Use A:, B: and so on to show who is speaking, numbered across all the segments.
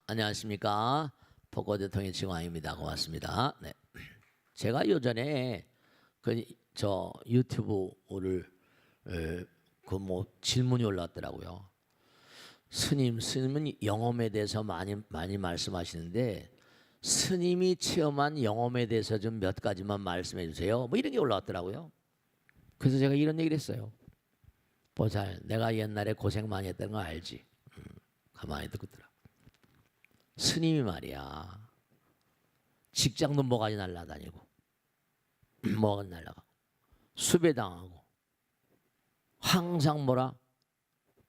A: 안녕하십니까. 복고 대통령 지광입니다. 고맙습니다. 네. 제가 요전에 저 유튜브를 그 뭐 질문이 올라왔더라고요. 스님은 영험에 대해서 많이 말씀하시는데 스님이 체험한 영험에 대해서 좀 몇 가지만 말씀해 주세요. 뭐 이런 게 올라왔더라고요. 그래서 제가 이런 얘기를 했어요. 보살, 내가 옛날에 고생 많이 했다는 거 알지? 가만히 듣고 들어. 스님이 말이야, 직장도 뭐가지 날라다니고 뭐가 날라가고 수배당하고 항상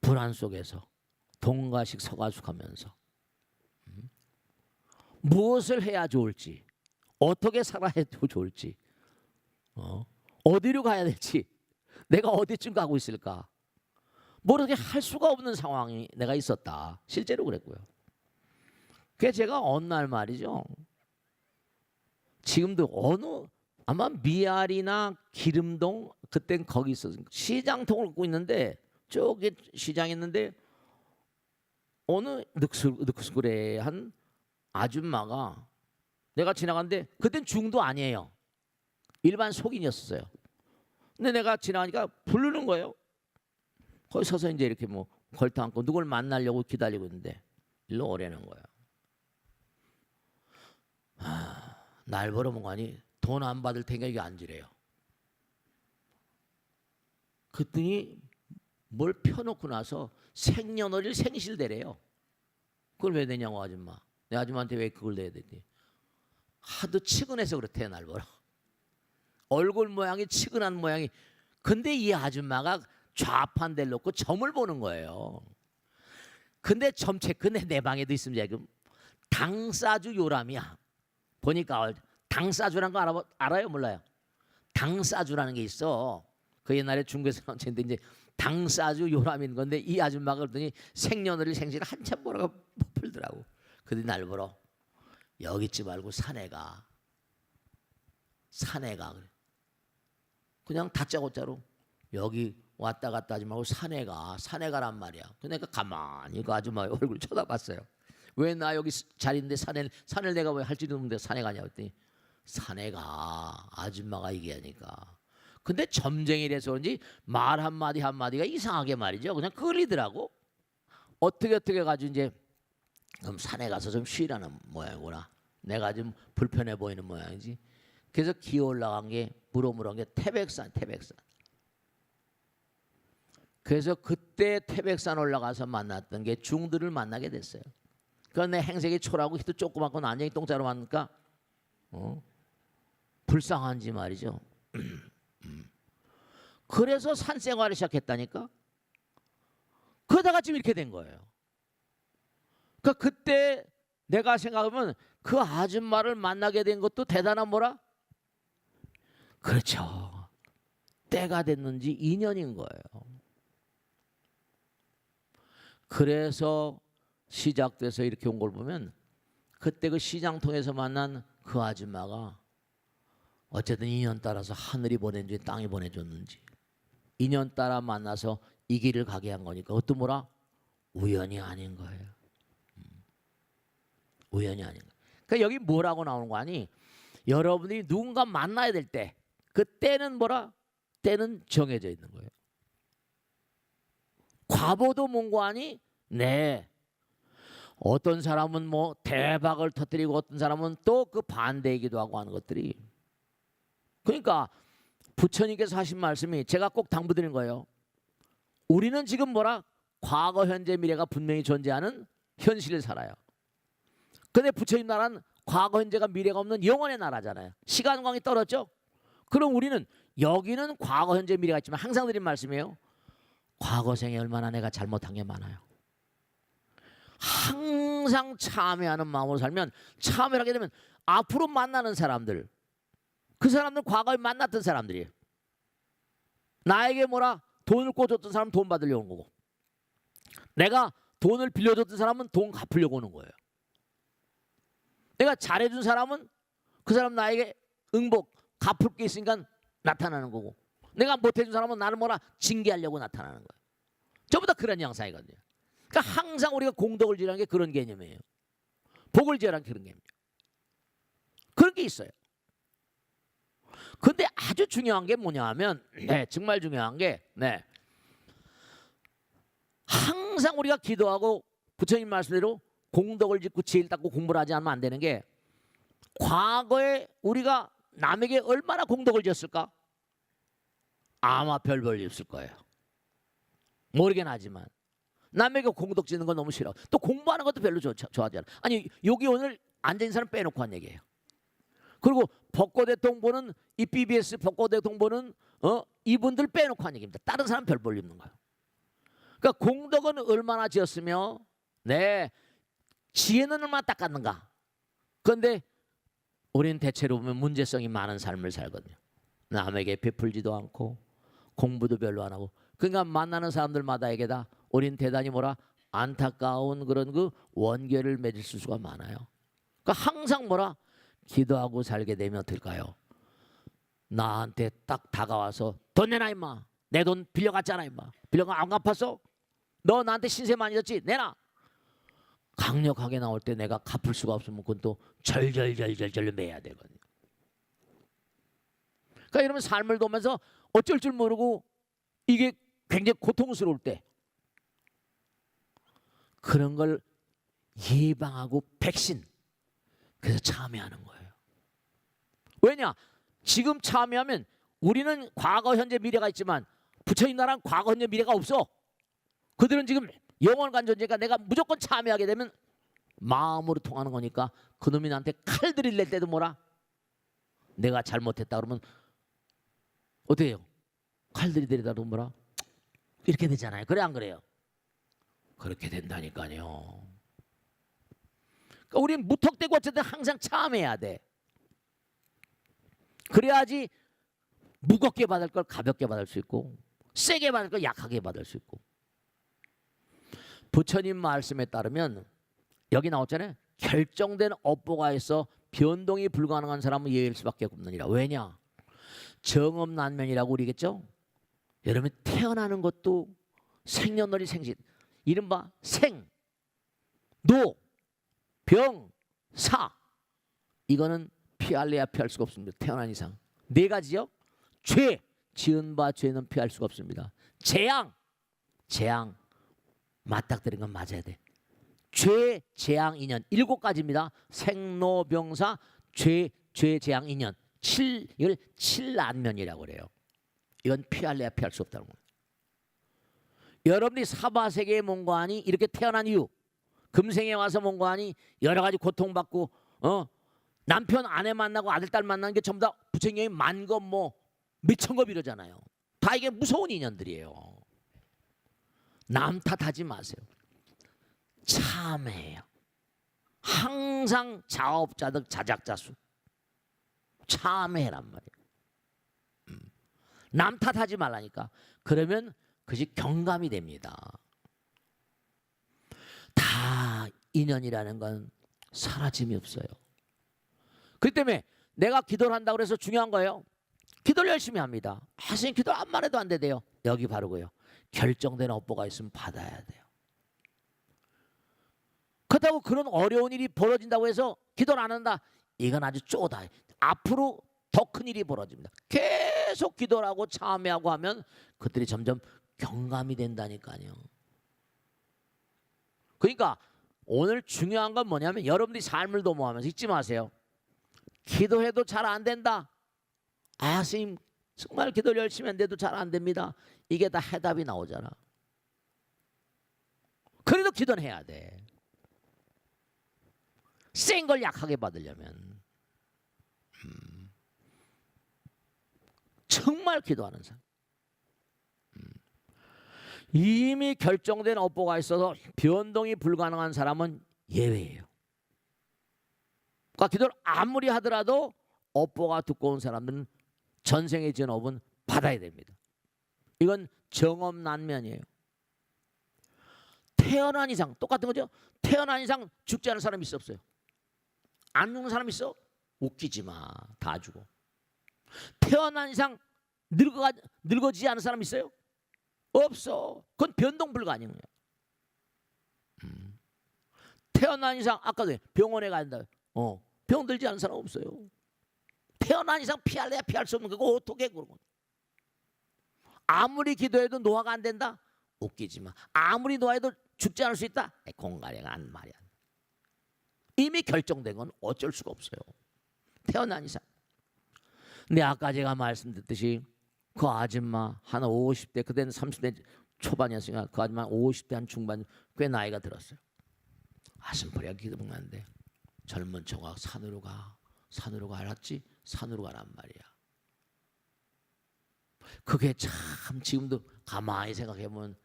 A: 불안 속에서 동가식 서가숙하면서 무엇을 해야 좋을지, 어떻게 살아야 좋을지, 어디로 가야 될지, 내가 어디쯤 가고 있을까, 모르게 할 수가 없는 상황이 내가 있었다. 실제로 그랬고요. 그래서 제가 어느 날 말이죠, 지금도 아마 미아리나 기름동, 그땐 거기 있었어요. 시장통을 갖고 있는데, 저기 시장 있는데 어느 늑수구레한 아줌마가, 내가 지나갔는데 그땐 중도 아니에요. 일반 속인이었어요. 근데 내가 지나가니까 부르는 거예요. 거기 서서 이제 이렇게 뭐 걸터 앉고 누굴 만나려고 기다리고 있는데 일로 오라는 거야. 날 보러 온 거 아니? 돈 안 받을 테니까 여기 앉으래요. 그랬더니 뭘 펴놓고 나서 생년월일 생실대래요. 그걸 왜 내냐고 아줌마. 내 아줌마한테 왜 그걸 내야 되지? 하도 치근해서 그렇대요. 날 보러. 얼굴 모양이 치근한 모양이. 근데 이 아줌마가 좌판대를 놓고 점을 보는 거예요. 근데 점 체크는 내 방에도 있습니다. 지금 당사주 요람이야. 보니까 당사주라는 거 알아요? 몰라요? 당사주라는 게 있어. 그 옛날에 중국에서 나온 책인데 이제 당사주 요람인 건데, 이 아줌마가 그러더니 생년월일 생실 한참 보라고 풀더라고. 그들이 날 보러 여기지 말고 산에 가. 그래. 그냥 다짜고짜로 여기 왔다 갔다 하지 말고 산에 가란 말이야. 그러니까 가만히 그 아줌마 얼굴 쳐다봤어요. 왜 나 여기 자리인데 산을 내가 왜 할지도 모르는데 산에 가냐고 했더니 산에 가. 아줌마가 얘기하니까. 근데 점쟁이라서 그런지 말 한마디가 이상하게 말이죠. 그냥 끌리더라고. 어떻게 가지고 이제 그럼 산에 가서 좀 쉬라는 모양이구나. 내가 좀 불편해 보이는 모양이지. 그래서 기어 올라간 게 무럭무럭한 게 태백산. 그래서 그때 태백산 올라가서 만났던 게 중들을 만나게 됐어요. 그러니까 내 행색이 초라하고 히도 조그맣고 난쟁이 똥자로 만나니까 불쌍한지 말이죠. 그래서 산생활을 시작했다니까. 그러다가 지금 이렇게 된 거예요. 그러니까 그때 내가 생각하면 그 아줌마를 만나게 된 것도 대단한 그렇죠. 때가 됐는지 인연인 거예요. 그래서 시작돼서 이렇게 온 걸 보면 그때 그 시장 통해서 만난 그 아줌마가 어쨌든 인연 따라서 하늘이 보내준지 땅이 보내줬는지 인연 따라 만나서 이 길을 가게 한 거니까 그것도 우연이 아닌 거예요. 우연이 아닌 거예요. 그러니까 여기 뭐라고 나오는 거 아니? 여러분이 누군가 만나야 될 때 그때는 때는 정해져 있는 거예요. 과보도 뭔고 하니? 네. 어떤 사람은 대박을 터뜨리고 어떤 사람은 또 그 반대이기도 하고 하는 것들이. 그러니까 부처님께서 하신 말씀이 제가 꼭 당부드린 거예요. 우리는 지금 과거, 현재, 미래가 분명히 존재하는 현실을 살아요. 근데 부처님 나라는 과거, 현재가 미래가 없는 영원의 나라잖아요. 시간광이 떨어졌죠? 그럼 우리는 여기는 과거, 현재, 미래가 있지만 항상 드린 말씀이에요. 과거 생에 얼마나 내가 잘못한 게 많아요. 항상 참회하는 마음으로 살면, 참회를 하게 되면 앞으로 만나는 사람들, 그 사람들 과거에 만났던 사람들이에요. 나에게 돈을 꿔줬던 사람은 돈 받으려고 오는 거고, 내가 돈을 빌려줬던 사람은 돈 갚으려고 오는 거예요. 내가 잘해준 사람은 그 사람 나에게 응복 갚을 게 있으니까 나타나는 거고, 내가 못해준 사람은 나를 징계하려고 나타나는 거예요. 전부 다 그런 양상이거든요. 그러니까 항상 우리가 공덕을 지라는 게 그런 개념이에요. 복을 지으라는 그런 게입니다. 그런 게 있어요. 근데 아주 중요한 게 뭐냐 하면 정말 중요한 게 항상 우리가 기도하고 부처님 말씀대로 공덕을 짓고 지혜를 닦고 공부를 하지 않으면 안 되는 게 과거에 우리가 남에게 얼마나 공덕을 지었을까? 아마 별 볼 일 없을 거예요. 모르긴 하지만 남에게 공덕 짓는 건 너무 싫어. 또 공부하는 것도 별로 좋아하지 않아. 아니 여기 오늘 앉아있는 사람 빼놓고 한 얘기예요. 그리고 벚꽃대통보는 이 BBS 벚꽃대통보는 이분들 빼놓고 한 얘기입니다. 다른 사람 별 볼 일 없는 거예요. 그러니까 공덕은 얼마나 지었으며 지혜는 얼마나 닦았는가. 그런데 우리는 대체로 보면 문제성이 많은 삶을 살거든요. 남에게 베풀지도 않고 공부도 별로 안 하고. 그러니까 만나는 사람들마다에게다 우리는 대단히 안타까운 그런 그 원죄를 맺을 수가 많아요. 그러니까 항상 기도하고 살게 되면 어떨까요? 나한테 딱 다가와서 돈 내놔 임마. 내 돈 빌려갔잖아 임마. 빌려가 안 갚았어? 너 나한테 신세 많이 졌지? 내놔. 강력하게 나올 때 내가 갚을 수가 없으면 그건 또 절절절절절로 매야 되거든요. 그러니까 여러분 삶을 보면서 어쩔 줄 모르고 이게 굉장히 고통스러울 때 그런 걸 예방하고 백신 그래서 참여하는 거예요. 왜냐? 지금 참여하면 우리는 과거, 현재, 미래가 있지만 부처님 나라는 과거, 현재, 미래가 없어. 그들은 지금 영원간 존재니까 내가 무조건 참여하게 되면 마음으로 통하는 거니까 그놈이 나한테 칼 들이댈 때도 내가 잘못했다 그러면 어떻게 해요? 칼 들이대려다 이렇게 되잖아요. 그래 안 그래요? 그렇게 된다니까요. 그러니까 우리는 무턱대고 어쨌든 항상 참여해야 돼. 그래야지 무겁게 받을 걸 가볍게 받을 수 있고 세게 받을 걸 약하게 받을 수 있고. 부처님 말씀에 따르면 여기 나왔잖아요. 결정된 업보가 있어 변동이 불가능한 사람은 예일 수밖에 없느니라. 왜냐? 정업난면이라고 그러겠죠. 여러분 태어나는 것도 생년월일 생신 이른바 생, 노, 병, 사 이거는 피할래야 피할 수가 없습니다. 태어난 이상. 네 가지요. 죄, 지은 바 죄는 피할 수가 없습니다. 재앙 맞닥뜨린 건 맞아야 돼. 죄, 재앙, 인연 7가지입니다. 생로병사, 죄, 재앙, 인연 이걸 7안면이라고 그래요. 이건 피할래야 피할 수 없다는 거예요. 여러분이 사바세계의 몽고하니 이렇게 태어난 이유 금생에 와서 몽고하니 여러 가지 고통받고 남편 아내 만나고 아들 딸 만나는 게 전부 다 부처님이 만겁 몇천겁 이러잖아요. 다 이게 무서운 인연들이에요. 남 탓하지 마세요. 참해요. 항상 자업자득 자작자수 참해란 말이에요. 남 탓하지 말라니까. 그러면 그것이 경감이 됩니다. 다 인연이라는 건 사라짐이 없어요. 그렇기 때문에 내가 기도를 한다고 해서 중요한 거예요. 기도를 열심히 합니다. 선생님 기도 암만 해도 안 되대요. 여기 바르고요. 결정된 업보가 있으면 받아야 돼요. 그렇다고 그런 어려운 일이 벌어진다고 해서 기도를 안 한다. 이건 아주 쪼다. 앞으로 더 큰 일이 벌어집니다. 계속 기도를 하고 참여하고 하면 그들이 점점 경감이 된다니까요. 그러니까 오늘 중요한 건 뭐냐면 여러분들이 삶을 도모하면서 잊지 마세요. 기도해도 잘 안 된다. 선생님 정말 기도를 열심히 했는데도 잘 안 됩니다. 이게 다 해답이 나오잖아. 그래도 기도는 해야 돼. 센 걸 약하게 받으려면 정말 기도하는 사람. 이미 결정된 업보가 있어서 변동이 불가능한 사람은 예외예요. 그러니까 기도를 아무리 하더라도 업보가 두꺼운 사람들은 전생에 지은 업은 받아야 됩니다. 이건 정업난면이에요. 태어난 이상 똑같은 거죠. 태어난 이상 죽지 않은 사람이 없어요. 안 죽는 사람 있어? 웃기지 마. 다 죽어. 태어난 이상 늙어지지 않은 사람 있어요? 없어. 그건 변동 불가능해요. 태어난 이상 아까도 병원에 간다. 병 들지 않은 사람 없어요. 태어난 이상 피할래야 피할 수 없는 거고 어떻게 그러고. 아무리 기도해도 노화가 안 된다? 웃기지 마. 아무리 노화해도 죽지 않을 수 있다? 공가리가 안 말이야. 이미 결정된 건 어쩔 수가 없어요. 태어난 이상. 근데 아까 제가 말씀드렸듯이 그 아줌마 한 50대, 그때는 30대 초반이었으니까 그 아줌마 50대 한 중반, 꽤 나이가 들었어요. 아슴퍼리가 기도문한데 젊은 청아 산으로 가. 산으로 가랐지? 산으로 가란 말이야. 그게 참 지금도 가만히 생각해보면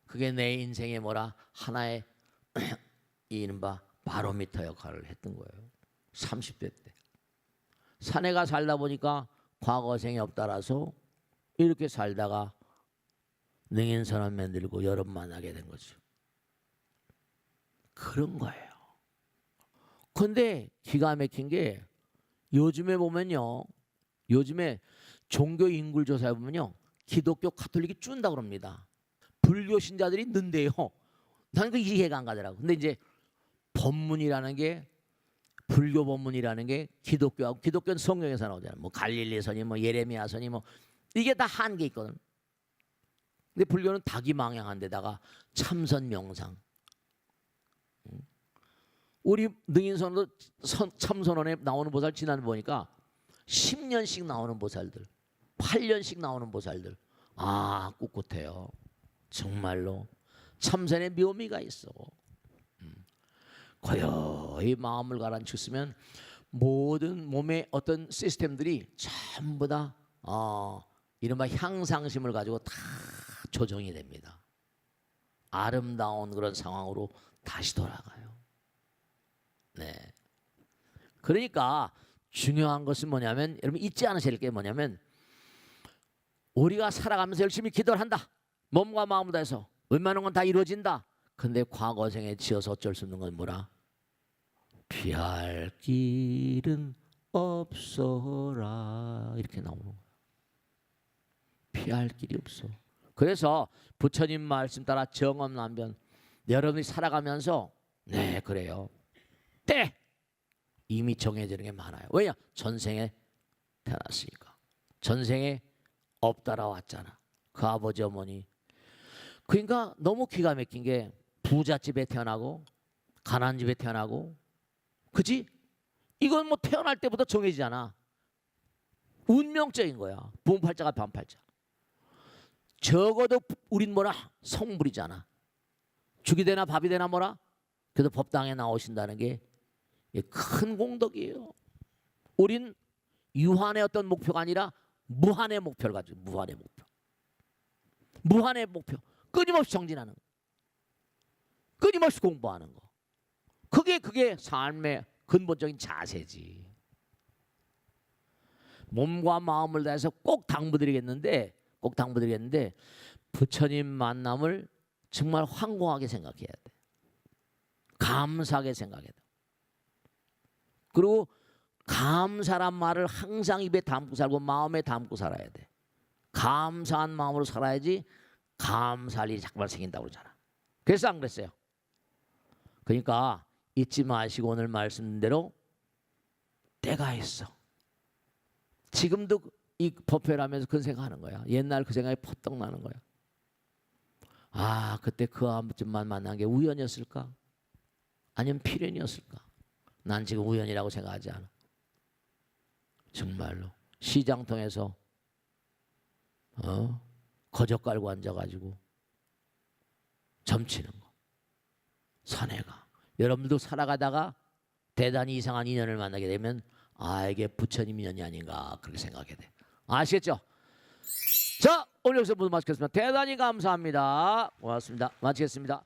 A: 그게 내 인생의 뭐라 하나의 이른바 바로미터 역할을 했던 거예요. 30대 때 산에 가 살다 보니까 과거생이 없다라서 이렇게 살다가 능인선언 만들고 여러분 만나게 된 거죠. 그런 거예요. 근데 기가 막힌 게 요즘에 보면요, 요즘에 종교 인구 조사해 보면요, 기독교 카톨릭이 준다 그럽니다. 불교 신자들이 는데요. 나는 그 이해가 안 가더라고. 근데 이제 법문이라는 게, 불교 법문이라는 게 기독교하고, 기독교는 성경에서 나오잖아요. 뭐 갈릴리서니 뭐 예레미야서니 뭐 이게 다 한계 있거든. 근데 불교는 다기망양한 데다가 참선 명상. 우리 능인선도 참선원에 나오는 보살 지난 보니까 10년씩 나오는 보살들, 8년씩 나오는 보살들, 아 꿋꿋해요. 정말로 참선의 묘미가 있어. 거의 마음을 가라앉혔으면 모든 몸의 어떤 시스템들이 전부 다 이른바 향상심을 가지고 다 조정이 됩니다. 아름다운 그런 상황으로 다시 돌아가요. 네. 그러니까 중요한 것은 뭐냐면, 여러분 잊지 않으실 게 뭐냐면, 우리가 살아가면서 열심히 기도를 한다. 몸과 마음을 다해서 웬만한 건 다 이루어진다. 근데 과거생에 지어서 어쩔 수 없는 건 뭐라? 피할 길은 없어라. 이렇게 나오는 거예요. 피할 길이 없어. 그래서 부처님 말씀 따라 정엄난변, 여러분이 살아가면서 네 그래요. 때 이미 정해지는 게 많아요. 왜냐? 전생에 태어났으니까. 전생에 없다라 왔잖아. 그 아버지 어머니. 그러니까 너무 기가 막힌 게 부잣집에 태어나고 가난한 집에 태어나고, 그지? 이건 뭐 태어날 때부터 정해지잖아. 운명적인 거야. 부모팔자가 반팔자. 적어도 우린 뭐라 성불이잖아. 죽이 되나 밥이 되나 뭐라. 그래도 법당에 나오신다는 게 큰 공덕이에요. 우린 유한의 어떤 목표가 아니라 무한의 목표를 가지고, 무한의 목표. 무한의 목표. 끊임없이 정진하는 거. 끊임없이 공부하는 거. 그게 삶의 근본적인 자세지. 몸과 마음을 다해서 꼭 당부드리겠는데 부처님 만남을 정말 황공하게 생각해야 돼. 감사하게 생각해야 돼. 그리고 감사란 말을 항상 입에 담고 살고 마음에 담고 살아야 돼. 감사한 마음으로 살아야지 감사할 일이 자꾸만 생긴다고 그러잖아. 그래서 안 그랬어요. 그러니까 잊지 마시고 오늘 말씀드린 대로 때가 있어. 지금도 이 법회를 하면서 그런 생각하는 거야. 옛날 그 생각이 퍼뜩 나는 거야. 아 그때 그 아버지만 만난 게 우연이었을까? 아니면 필연이었을까? 난 지금 우연이라고 생각하지 않아. 정말로 시장통에서 거적 깔고 앉아가지고 점치는 거. 산에 가. 여러분도 살아가다가 대단히 이상한 인연을 만나게 되면 이게 부처님 인연이 아닌가 그렇게 생각하게 돼. 아시겠죠? 자 오늘 여기서 모두 마치겠습니다. 대단히 감사합니다. 고맙습니다. 마치겠습니다.